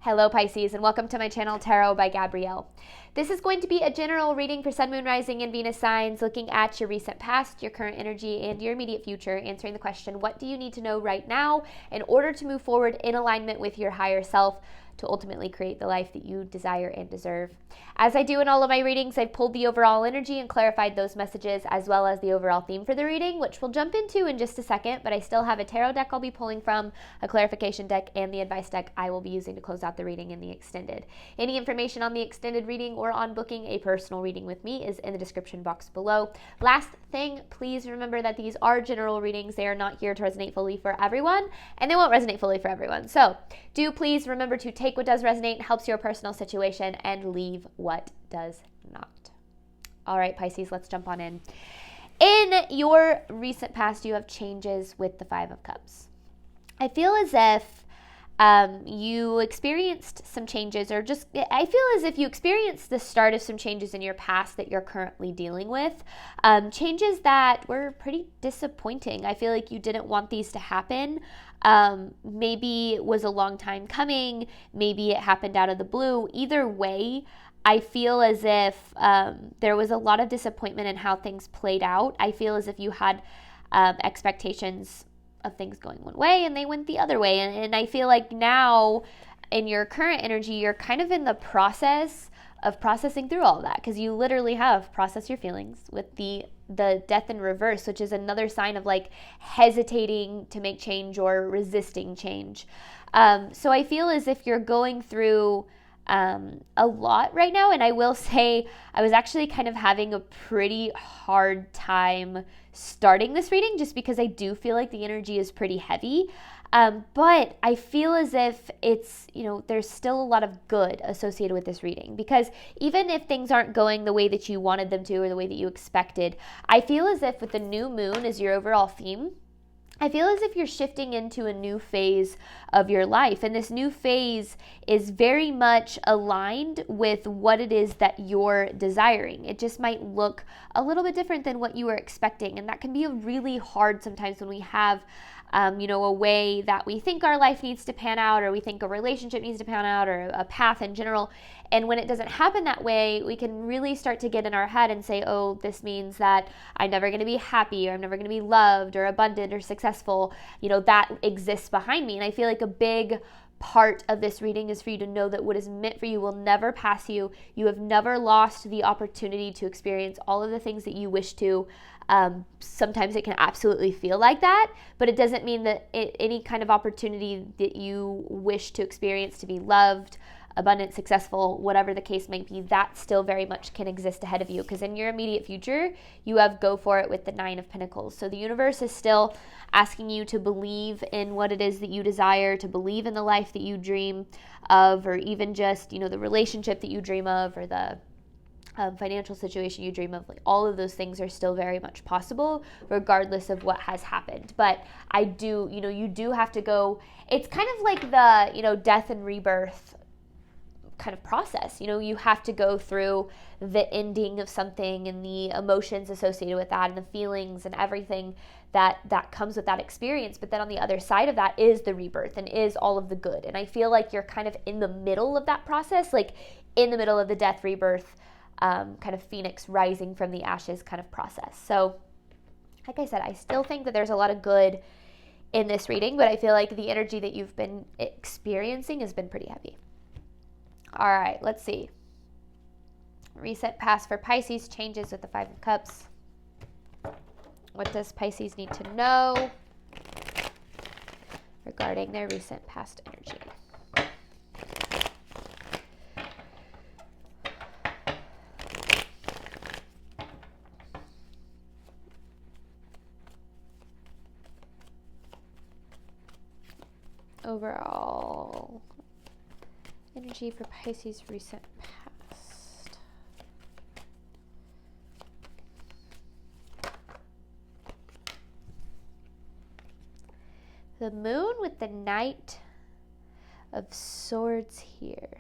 Hello Pisces, and welcome to my channel Tarot by Gabrielle. This is going to be a general reading for Sun, Moon, Rising, and Venus signs, looking at your recent past, your current energy, and your immediate future, answering the question, what do you need to know right now in order to move forward in alignment with your higher self to ultimately create the life that you desire and deserve? As I do in all of my readings, I've pulled the overall energy and clarified those messages, as well as the overall theme for the reading, which we'll jump into in just a second, but I still have a tarot deck I'll be pulling from, a clarification deck, and the advice deck I will be using to close out the reading in the extended. Any information on the extended reading or on booking a personal reading with me is in the description box below. Last thing, please remember that these are general readings. They are not here to resonate fully for everyone, and they won't resonate fully for everyone. So do please remember to take what does resonate, helps your personal situation, and leave what does not. All right, Pisces, let's jump on in. In your recent past, you have changes with the Five of Cups. I feel as if you experienced some changes, or just, I feel as if you experienced the start of some changes in your past that you're currently dealing with. Changes that were pretty disappointing. I feel like you didn't want these to happen. Maybe it was a long time coming. Maybe it happened out of the blue. Either way, I feel as if there was a lot of disappointment in how things played out. I feel as if you had expectations of things going one way and they went the other way. And I feel like now in your current energy, you're kind of in the process of processing through all of that, because you literally have processed your feelings with the death in reverse, which is another sign of like hesitating to make change or resisting change. So I feel as if you're going through a lot right now. And I will say I was actually kind of having a pretty hard time starting this reading, just because I do feel like the energy is pretty heavy. But I feel as if it's, there's still a lot of good associated with this reading, because even if things aren't going the way that you wanted them to or the way that you expected, I feel as if with the new moon as your overall theme, I feel as if you're shifting into a new phase of your life. And this new phase is very much aligned with what it is that you're desiring. It just might look a little bit different than what you were expecting. And that can be really hard sometimes when we have a way that we think our life needs to pan out, or we think a relationship needs to pan out, or a path in general. And when it doesn't happen that way, we can really start to get in our head and say, oh, this means that I'm never going to be happy, or I'm never going to be loved or abundant or successful. That exists behind me. And I feel like a big part of this reading is for you to know that what is meant for you will never pass you. You have never lost the opportunity to experience all of the things that you wish to. Sometimes it can absolutely feel like that, but it doesn't mean that any kind of opportunity that you wish to experience, to be loved, abundant, successful, whatever the case might be, that still very much can exist ahead of you, because in your immediate future, you have go for it with the Nine of Pentacles. So the universe is still asking you to believe in what it is that you desire, to believe in the life that you dream of, or even just, the relationship that you dream of, or the financial situation you dream of. Like, all of those things are still very much possible regardless of what has happened. But I do, you do have to go, it's kind of like the, death and rebirth kind of process. You have to go through the ending of something and the emotions associated with that and the feelings and everything that comes with that experience. But then on the other side of that is the rebirth and is all of the good. And I feel like you're kind of in the middle of that process, like in the middle of the death, rebirth, kind of phoenix rising from the ashes kind of process. So like I said, I still think that there's a lot of good in this reading, but I feel like the energy that you've been experiencing has been pretty heavy. All right, let's see. Recent past for Pisces, changes with the Five of Cups. What does Pisces need to know regarding their recent past energy? Overall energy for Pisces' recent past. The moon with the Knight of Swords here.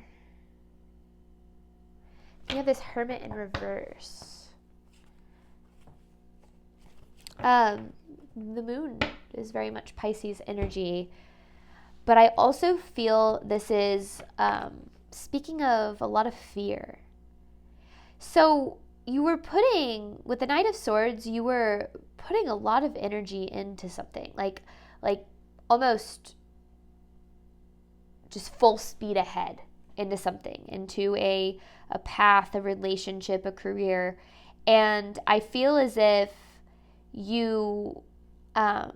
You have this Hermit in reverse. The moon is very much Pisces energy. But I also feel this is, speaking of a lot of fear. So you were with the Knight of Swords, you were putting a lot of energy into something, like almost just full speed ahead into something, into a path, a relationship, a career. And I feel as if you had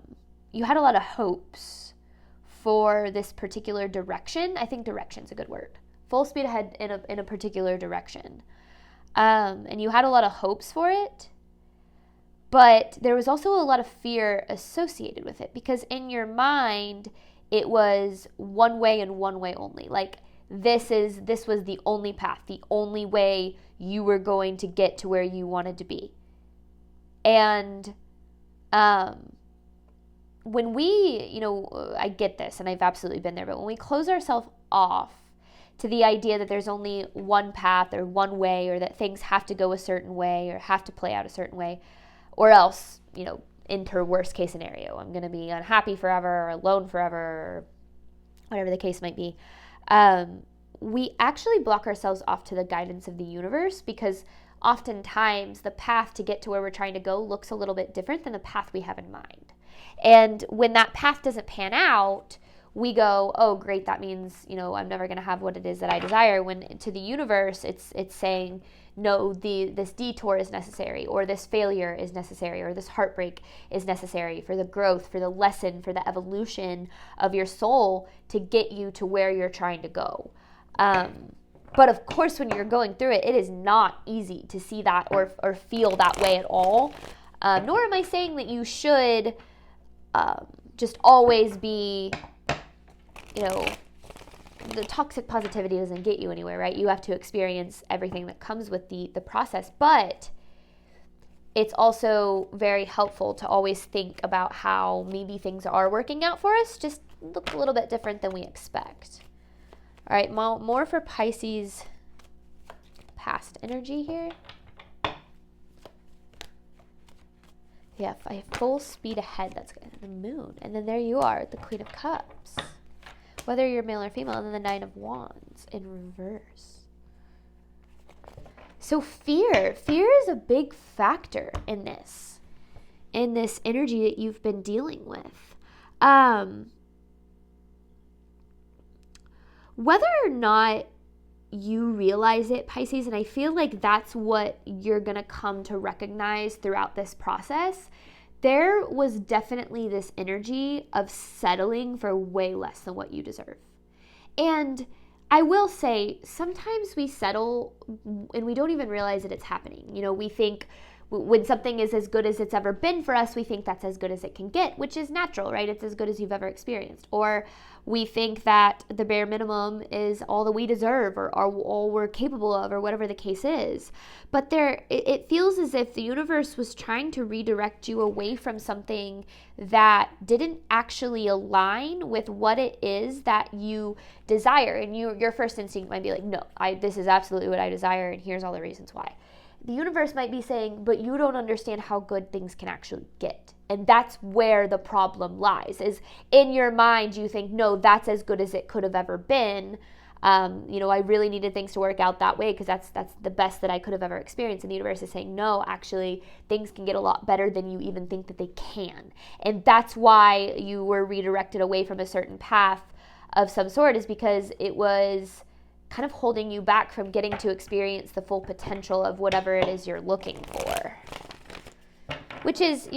a lot of hopes for this particular direction. I think direction's a good word. Full speed ahead in a particular direction. And you had a lot of hopes for it, but there was also a lot of fear associated with it, because in your mind, it was one way and one way only. Like, this was the only path, the only way you were going to get to where you wanted to be. And when we, I get this, and I've absolutely been there, but when we close ourselves off to the idea that there's only one path or one way, or that things have to go a certain way or have to play out a certain way, or else, enter worst case scenario, I'm going to be unhappy forever or alone forever, or whatever the case might be. We actually block ourselves off to the guidance of the universe, because oftentimes the path to get to where we're trying to go looks a little bit different than the path we have in mind. And when that path doesn't pan out, we go, oh, great, that means, I'm never going to have what it is that I desire. When to the universe, it's saying, no, this detour is necessary, or this failure is necessary, or this heartbreak is necessary for the growth, for the lesson, for the evolution of your soul to get you to where you're trying to go. But of course, when you're going through it, it is not easy to see that or feel that way at all. Nor am I saying that you should just always be, the toxic positivity doesn't get you anywhere, right? You have to experience everything that comes with the process. But it's also very helpful to always think about how maybe things are working out for us, just look a little bit different than we expect. All right, more for Pisces past energy here. Yeah, full speed ahead. That's good. The Moon. And then there you are, the Queen of Cups. Whether you're male or female, and then the Nine of Wands in reverse. So fear is a big factor in this energy that you've been dealing with. Whether or not you realize it, Pisces, and I feel like that's what you're going to come to recognize throughout this process, there was definitely this energy of settling for way less than what you deserve. And I will say, sometimes we settle and we don't even realize that it's happening. We think when something is as good as it's ever been for us, we think that's as good as it can get, which is natural, right? It's as good as you've ever experienced. Or we think that the bare minimum is all that we deserve, or all we're capable of, or whatever the case is. But it feels as if the universe was trying to redirect you away from something that didn't actually align with what it is that you desire. And your first instinct might be like, no, this is absolutely what I desire, and here's all the reasons why. The universe might be saying, but you don't understand how good things can actually get. And that's where the problem lies, is in your mind you think, no, that's as good as it could have ever been. I really needed things to work out that way because that's the best that I could have ever experienced. And the universe is saying, no, actually, things can get a lot better than you even think that they can. And that's why you were redirected away from a certain path of some sort, is because it was kind of holding you back from getting to experience the full potential of whatever it is you're looking for. Which is,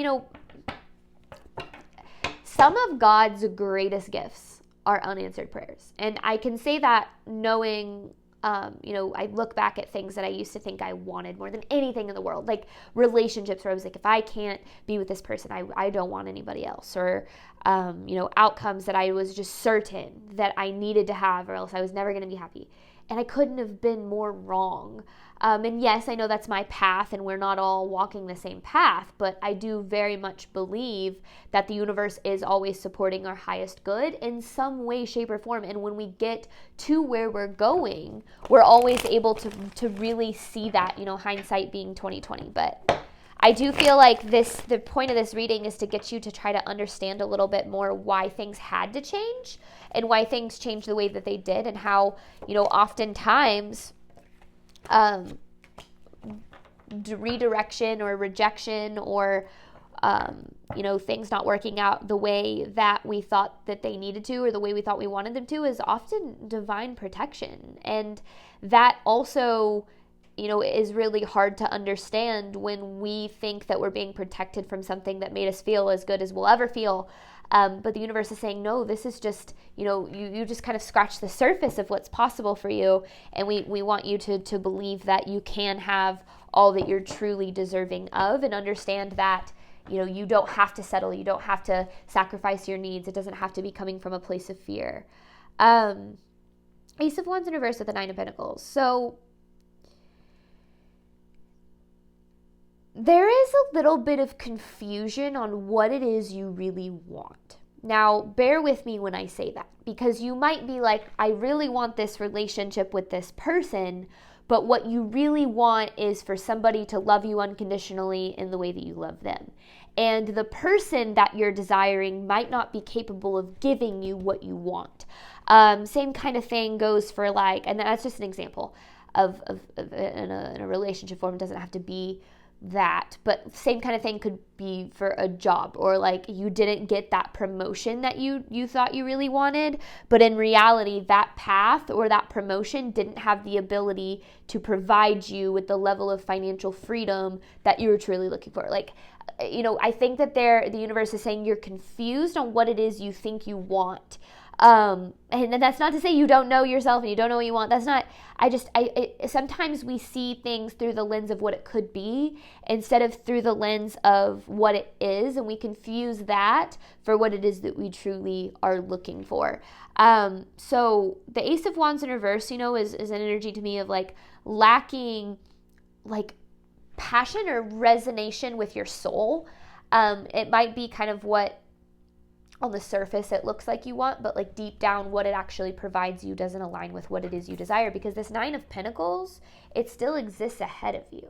some of God's greatest gifts are unanswered prayers. And I can say that knowing, I look back at things that I used to think I wanted more than anything in the world, like relationships where I was like, if I can't be with this person, I don't want anybody else. Or, outcomes that I was just certain that I needed to have, or else I was never going to be happy. And I couldn't have been more wrong. And yes, I know that's my path and we're not all walking the same path, but I do very much believe that the universe is always supporting our highest good in some way, shape, or form. And when we get to where we're going, we're always able to really see that, hindsight being 20/20. But I do feel like the point of this reading is to get you to try to understand a little bit more why things had to change and why things changed the way that they did, and how, oftentimes redirection or rejection or things not working out the way that we thought that they needed to, or the way we thought we wanted them to, is often divine protection. And that also, is really hard to understand when we think that we're being protected from something that made us feel as good as we'll ever feel. But the universe is saying, no, this is just, you just kind of scratch the surface of what's possible for you. And we want you to believe that you can have all that you're truly deserving of, and understand that, you don't have to settle. You don't have to sacrifice your needs. It doesn't have to be coming from a place of fear. Ace of Wands in reverse with the Nine of Pentacles. So there is a little bit of confusion on what it is you really want. Now, bear with me when I say that, because you might be like, I really want this relationship with this person, but what you really want is for somebody to love you unconditionally in the way that you love them. And the person that you're desiring might not be capable of giving you what you want. Same kind of thing goes for and that's just an example of in a relationship form. It doesn't have to be that, but same kind of thing could be for a job, or you didn't get that promotion that you thought you really wanted, but in reality that path or that promotion didn't have the ability to provide you with the level of financial freedom that you were truly looking for. I think that the universe is saying you're confused on what it is you think you want. And that's not to say you don't know yourself and you don't know what you want. That's not, sometimes we see things through the lens of what it could be instead of through the lens of what it is. And we confuse that for what it is that we truly are looking for. So the Ace of Wands in reverse, is an energy to me of lacking, passion or resonation with your soul. It might be kind of what on the surface it looks like you want, but deep down what it actually provides you doesn't align with what it is you desire, because this Nine of Pentacles, it still exists ahead of you.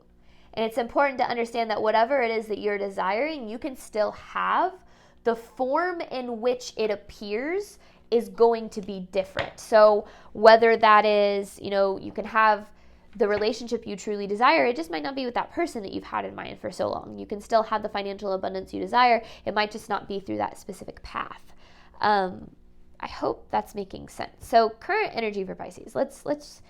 And it's important to understand that whatever it is that you're desiring, you can still have. The form in which it appears is going to be different. So whether that is, you can have the relationship you truly desire, it just might not be with that person that you've had in mind for so long. You can still have the financial abundance you desire. It might just not be through that specific path. I hope that's making sense. So current energy for Pisces. Let's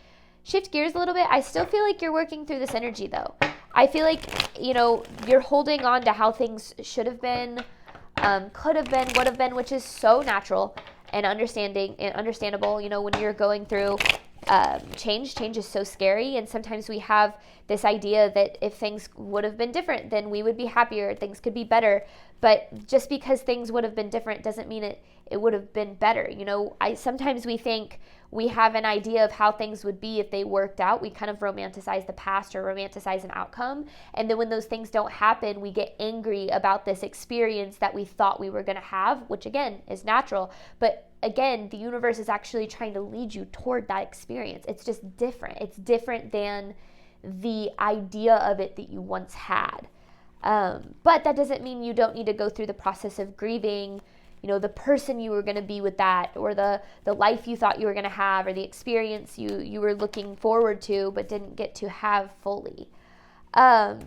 shift gears a little bit. I still feel like you're working through this energy though. I feel like, you're holding on to how things should have been, could have been, would have been, which is so natural and understandable. When you're going through change is so scary, and sometimes we have this idea that if things would have been different, then we would be happier, things could be better. But just because things would have been different doesn't mean it would have been better. Sometimes we think we have an idea of how things would be if they worked out. We kind of romanticize the past or romanticize an outcome, and then when those things don't happen, we get angry about this experience that we thought we were going to have, which again is natural. But again, the universe is actually trying to lead you toward that experience. It's just different. It's different than the idea of it that you once had. But that doesn't mean you don't need to go through the process of grieving, the person you were going to be with that, or the life you thought you were going to have, or the experience you were looking forward to but didn't get to have fully. The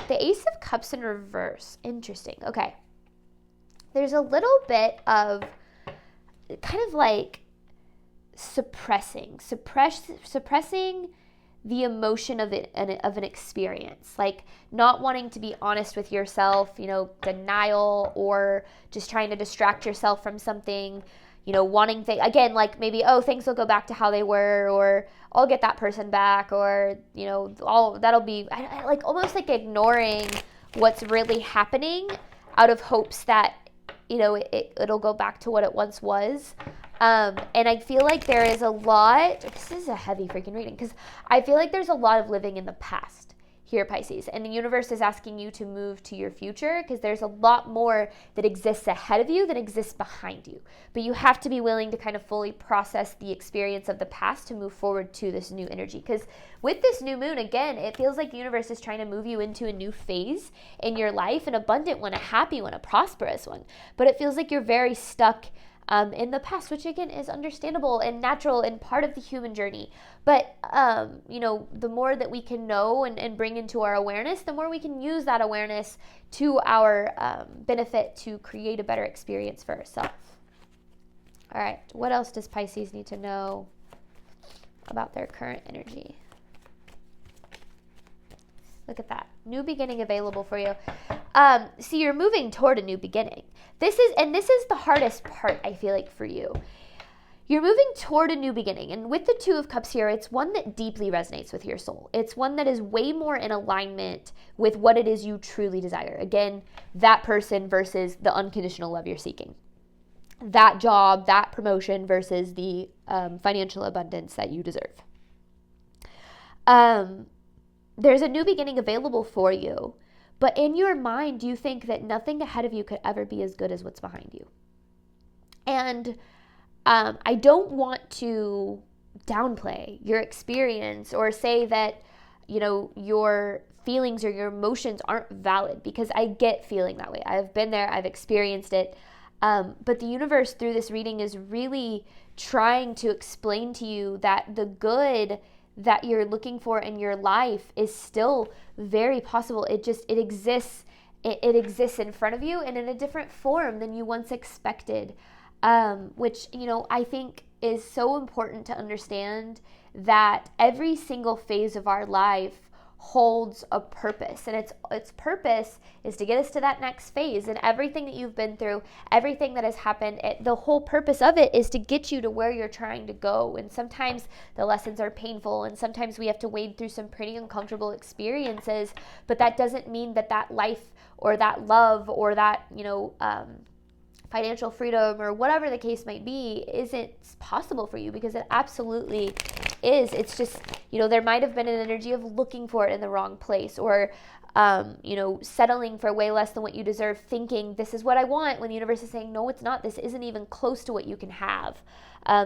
Ace of Cups in reverse. Interesting. Okay. There's a little bit of kind of suppressing the emotion of an experience, not wanting to be honest with yourself, denial, or just trying to distract yourself from something, wanting again, maybe, things will go back to how they were, or I'll get that person back, or, all that'll be almost ignoring what's really happening out of hopes that it'll go back to what it once was. And I feel like there is a lot, this is a heavy freaking reading, because I feel like there's a lot of living in the past. here, Pisces. And the universe is asking you to move to your future because there's a lot more that exists ahead of you than exists behind you. But you have to be willing to kind of fully process the experience of the past to move forward to this new energy. Because with this new moon, again, it feels like the universe is trying to move you into a new phase in your life, an abundant one, a happy one, a prosperous one. But it feels like you're very stuck in the past, which again is understandable and natural and part of the human journey. But, the more that we can know and bring into our awareness, the more we can use that awareness to our benefit to create a better experience for ourselves. All right, what else does Pisces need to know about their current energy? Look at that. New beginning available for you. See, you're moving toward a new beginning. This is the hardest part, I feel like, for you. You're moving toward a new beginning. And with the Two of Cups here, it's one that deeply resonates with your soul. It's one that is way more in alignment with what it is you truly desire. Again, that person versus the unconditional love you're seeking. That job, that promotion versus the financial abundance that you deserve. There's a new beginning available for you, but in your mind, you think that nothing ahead of you could ever be as good as what's behind you. And I don't want to downplay your experience or say that, your feelings or your emotions aren't valid, because I get feeling that way. I've been there, I've experienced it. But the universe through this reading is really trying to explain to you that the good that you're looking for in your life is still very possible. It exists. It exists in front of you and in a different form than you once expected, which, I think is so important to understand that every single phase of our life holds a purpose, and its purpose is to get us to that next phase. And everything that you've been through, everything that has happened, the whole purpose of it is to get you to where you're trying to go. And sometimes the lessons are painful, and sometimes we have to wade through some pretty uncomfortable experiences, but that doesn't mean that life or that love or that financial freedom or whatever the case might be isn't possible for you, because it absolutely is. It's just, there might have been an energy of looking for it in the wrong place, or, settling for way less than what you deserve, thinking this is what I want, when the universe is saying, no, it's not. This isn't even close to what you can have.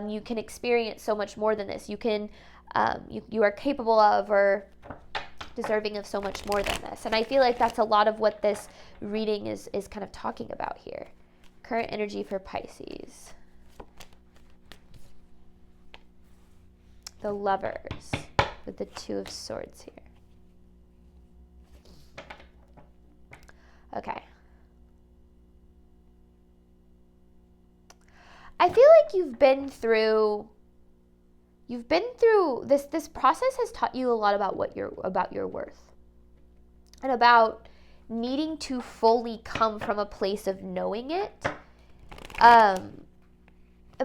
You can experience so much more than this. You can, you are capable of or deserving of so much more than this. And I feel like that's a lot of what this reading is kind of talking about here. Current energy for Pisces. The Lovers with the Two of Swords here. Okay. I feel like you've been through this process has taught you a lot about your worth, and about needing to fully come from a place of knowing it.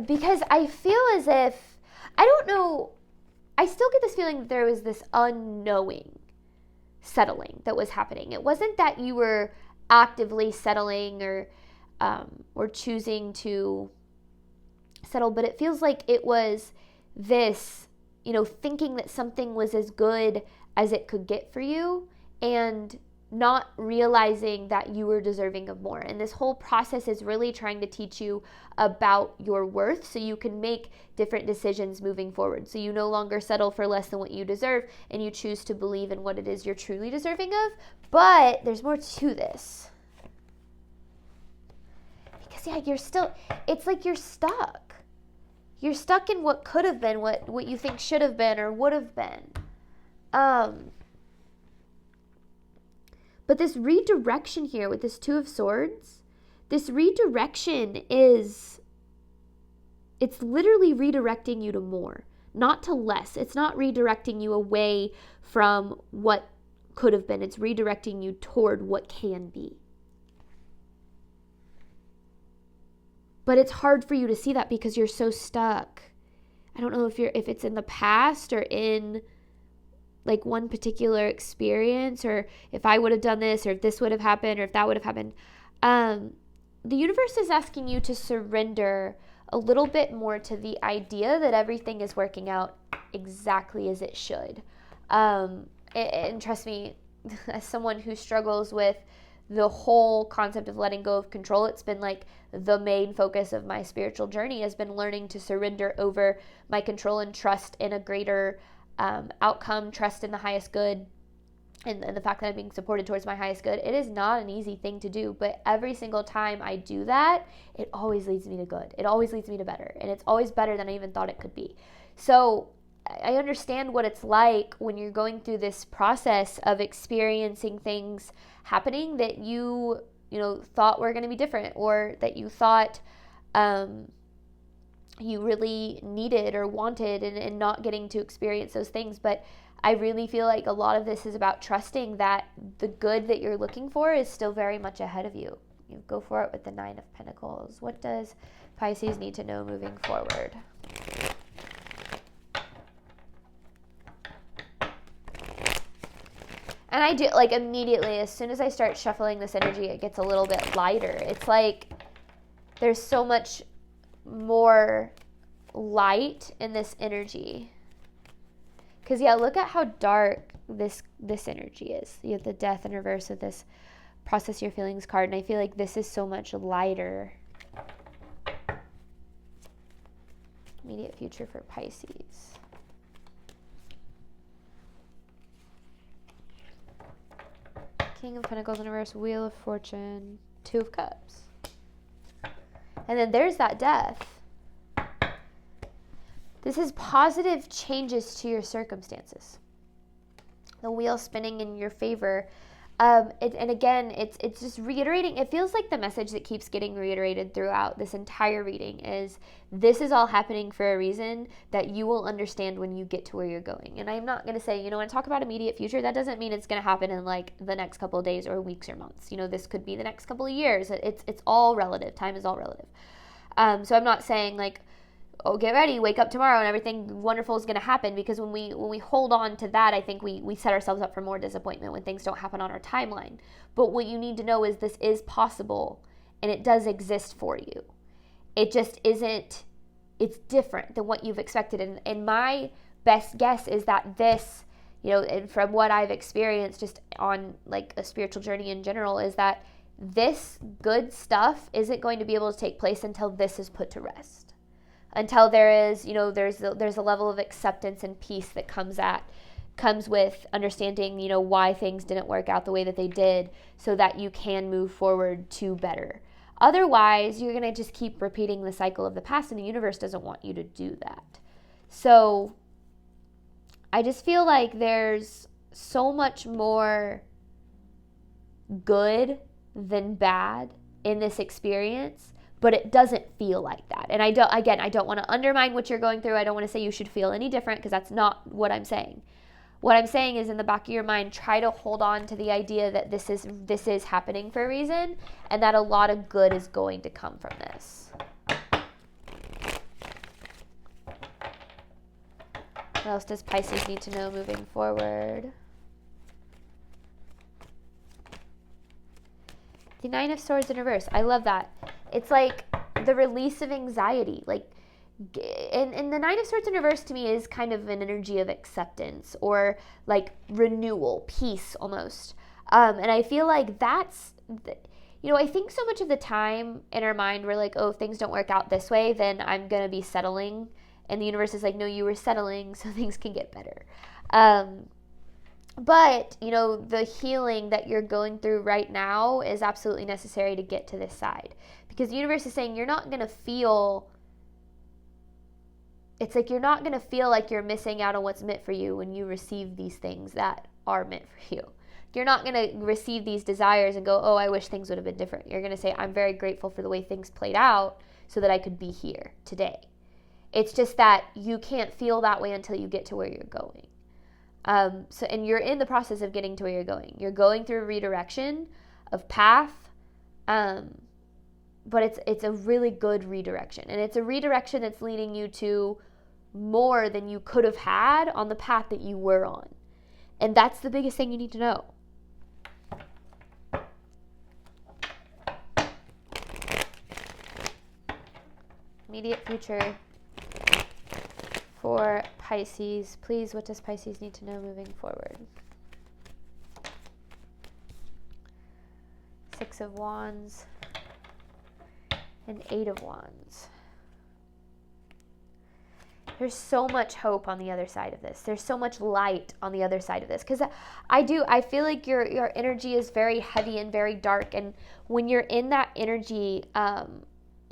Because I feel as if, I don't know, I still get this feeling that there was this unknowing settling that was happening. It wasn't that you were actively settling or choosing to settle, but it feels like it was this, thinking that something was as good as it could get for you, and not realizing that you were deserving of more. And this whole process is really trying to teach you about your worth, so you can make different decisions moving forward. So you no longer settle for less than what you deserve, and you choose to believe in what it is you're truly deserving of. But there's more to this. Because it's like you're stuck. You're stuck in what could have been, what you think should have been or would have been. But this redirection here with this Two of Swords, this redirection it's literally redirecting you to more, not to less. It's not redirecting you away from what could have been. It's redirecting you toward what can be. But it's hard for you to see that because you're so stuck. I don't know if it's in the past or in like one particular experience, or if I would have done this, or if this would have happened, or if that would have happened. The universe is asking you to surrender a little bit more to the idea that everything is working out exactly as it should. And trust me, as someone who struggles with the whole concept of letting go of control, it's been like the main focus of my spiritual journey has been learning to surrender over my control and trust in a greater outcome, trust in the highest good, and the fact that I'm being supported towards my highest good. It is not an easy thing to do, but every single time I do that, it always leads me to good. It always leads me to better, and it's always better than I even thought it could be. So I understand what it's like when you're going through this process of experiencing things happening that you thought were going to be different, or that you thought you really needed or wanted, and not getting to experience those things. But I really feel like a lot of this is about trusting that the good that you're looking for is still very much ahead of you. You go for it with the 9 of Pentacles. What does Pisces need to know moving forward? And I do, like, immediately, as soon as I start shuffling this energy, it gets a little bit lighter. It's like there's so much more light in this energy. Because, yeah, look at how dark this energy is. You have the Death in reverse of this Process Your Feelings card, and I feel like this is so much lighter. Immediate future for Pisces. King of Pentacles in reverse, Wheel of Fortune, 2 of Cups. And then there's that Death. This is positive changes to your circumstances. The wheel spinning in your favor. And again, it's just reiterating. It feels like the message that keeps getting reiterated throughout this entire reading is this is all happening for a reason that you will understand when you get to where you're going. And I'm not going to say, when I talk about immediate future, that doesn't mean it's going to happen in like the next couple of days or weeks or months. This could be the next couple of years. It's all relative. Time is all relative. So I'm not saying like, oh, get ready, wake up tomorrow and everything wonderful is going to happen, because when we hold on to that, I think we set ourselves up for more disappointment when things don't happen on our timeline. But what you need to know is this is possible, and it does exist for you. It just isn't, it's different than what you've expected. And my best guess is that this, and from what I've experienced just on like a spiritual journey in general, is that this good stuff isn't going to be able to take place until this is put to rest. Until there is, there's a level of acceptance and peace that comes with understanding, why things didn't work out the way that they did, so that you can move forward to better. Otherwise, you're going to just keep repeating the cycle of the past, and the universe doesn't want you to do that. So I just feel like there's so much more good than bad in this experience, but it doesn't feel like that. And I don't want to undermine what you're going through. I don't want to say you should feel any different, because that's not what I'm saying. What I'm saying is, in the back of your mind, try to hold on to the idea that this is happening for a reason, and that a lot of good is going to come from this. What else does Pisces need to know moving forward? The 9 of Swords in reverse. I love that. It's like the release of anxiety. Like, and the 9 of Swords in reverse to me is kind of an energy of acceptance, or like renewal, peace almost. And I feel like that's, I think so much of the time in our mind we're like, oh, if things don't work out this way, then I'm going to be settling. And the universe is like, no, you were settling so things can get better. But, the healing that you're going through right now is absolutely necessary to get to this side. Because the universe is saying you're not going to feel, it's like you're not going to feel like you're missing out on what's meant for you when you receive these things that are meant for you. You're not going to receive these desires and go, oh, I wish things would have been different. You're going to say, I'm very grateful for the way things played out so that I could be here today. It's just that you can't feel that way until you get to where you're going. And you're in the process of getting to where you're going. You're going through a redirection of path, but it's a really good redirection. And it's a redirection that's leading you to more than you could have had on the path that you were on. And that's the biggest thing you need to know. Immediate future for Pisces. Please, what does Pisces need to know moving forward? Six of Wands, and Eight of Wands. There's so much hope on the other side of this. There's so much light on the other side of this. Because I feel like your energy is very heavy and very dark. And when you're in that energy,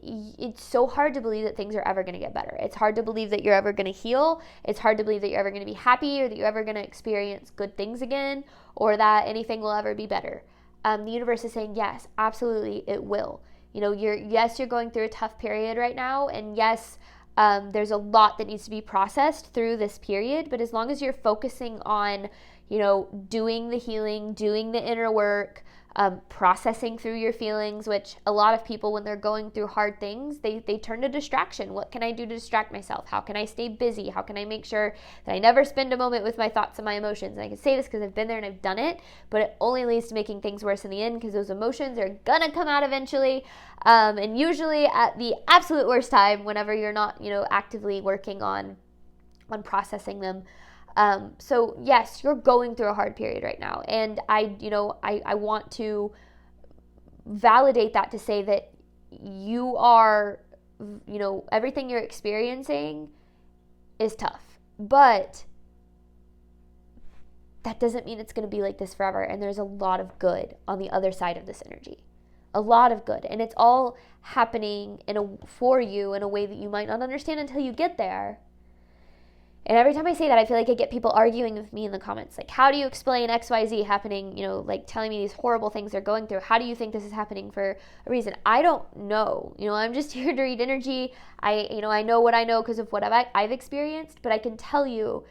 it's so hard to believe that things are ever going to get better. It's hard to believe that you're ever going to heal. It's hard to believe that you're ever going to be happy, or that you're ever going to experience good things again, or that anything will ever be better. The universe is saying, yes, absolutely, it will. You know, you're going through a tough period right now. And yes, there's a lot that needs to be processed through this period, but as long as you're focusing on, you know, doing the healing, doing the inner work, processing through your feelings, which a lot of people, when they're going through hard things, they turn to distraction. What can I do to distract myself? How can I stay busy? How can I make sure that I never spend a moment with my thoughts and my emotions? And I can say this because I've been there and I've done it, but it only leads to making things worse in the end, because those emotions are gonna come out eventually, and usually at the absolute worst time, whenever you're not, you know, actively working on processing them. So yes, you're going through a hard period right now. And I want to validate that, to say that you are, you know, everything you're experiencing is tough, but that doesn't mean it's going to be like this forever. And there's a lot of good on the other side of this energy, a lot of good. And it's all happening for you in a way that you might not understand until you get there. And every time I say that, I feel like I get people arguing with me in the comments. Like, how do you explain XYZ happening? You know, like telling me these horrible things they're going through. How do you think this is happening for a reason? I don't know. You know, I'm just here to read energy. I know what I know because of what I've experienced. But I can tell you,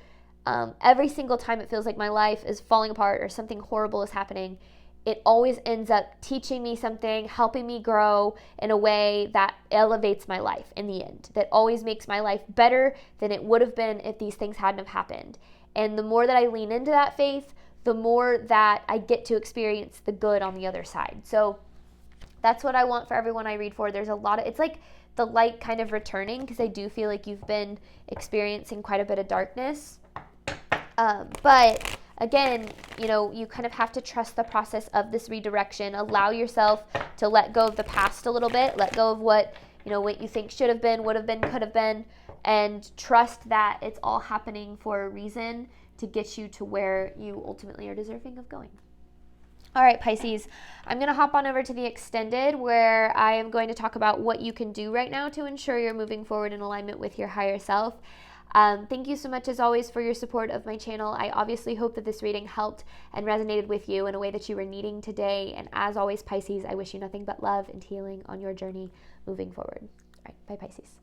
every single time it feels like my life is falling apart or something horrible is happening, it always ends up teaching me something, helping me grow in a way that elevates my life in the end, that always makes my life better than it would have been if these things hadn't have happened. And the more that I lean into that faith, the more that I get to experience the good on the other side. So that's what I want for everyone I read for. There's a lot of, it's like the light kind of returning, because I do feel like you've been experiencing quite a bit of darkness. But again, you know, you kind of have to trust the process of this redirection. Allow yourself to let go of the past a little bit. Let go of what you think should have been, would have been, could have been, and trust that it's all happening for a reason to get you to where you ultimately are deserving of going. All right, Pisces, I'm going to hop on over to the extended, where I am going to talk about what you can do right now to ensure you're moving forward in alignment with your higher self. Thank you so much, as always, for your support of my channel. I obviously hope that this reading helped and resonated with you in a way that you were needing today. And as always, Pisces, I wish you nothing but love and healing on your journey moving forward. All right, bye, Pisces.